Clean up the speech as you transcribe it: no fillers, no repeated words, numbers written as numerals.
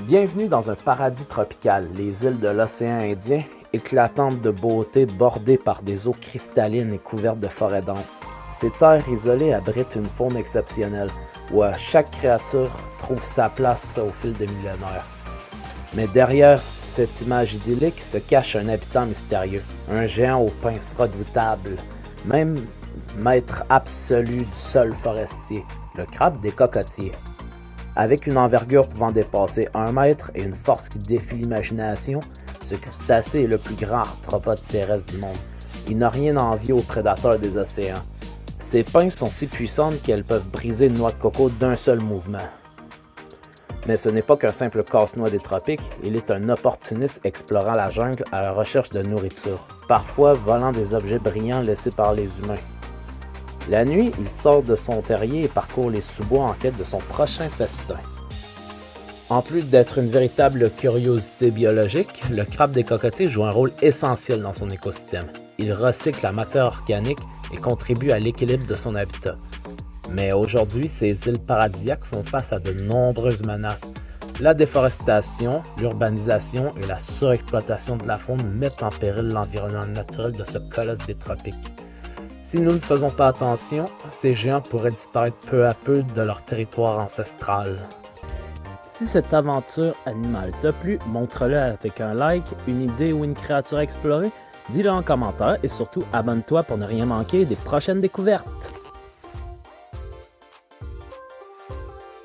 Bienvenue dans un paradis tropical, les îles de l'océan Indien, éclatantes de beauté, bordées par des eaux cristallines et couvertes de forêts denses. Ces terres isolées abritent une faune exceptionnelle, où chaque créature trouve sa place au fil des millénaires. Mais derrière cette image idyllique se cache un habitant mystérieux, un géant aux pinces redoutables, même maître absolu du sol forestier, le crabe des cocotiers. Avec une envergure pouvant dépasser 1 mètre et une force qui défie l'imagination, ce crustacé est le plus grand arthropode terrestre du monde. Il n'a rien à envier aux prédateurs des océans. Ses pinces sont si puissantes qu'elles peuvent briser une noix de coco d'un seul mouvement. Mais ce n'est pas qu'un simple casse-noix des tropiques, il est un opportuniste explorant la jungle à la recherche de nourriture, parfois volant des objets brillants laissés par les humains. La nuit, il sort de son terrier et parcourt les sous-bois en quête de son prochain festin. En plus d'être une véritable curiosité biologique, le crabe des cocotiers joue un rôle essentiel dans son écosystème. Il recycle la matière organique et contribue à l'équilibre de son habitat. Mais aujourd'hui, ces îles paradisiaques font face à de nombreuses menaces. La déforestation, l'urbanisation et la surexploitation de la faune mettent en péril l'environnement naturel de ce colosse des tropiques. Si nous ne faisons pas attention, ces géants pourraient disparaître peu à peu de leur territoire ancestral. Si cette aventure animale t'a plu, montre-le avec un like, une idée ou une créature à explorer, dis-le en commentaire et surtout abonne-toi pour ne rien manquer des prochaines découvertes.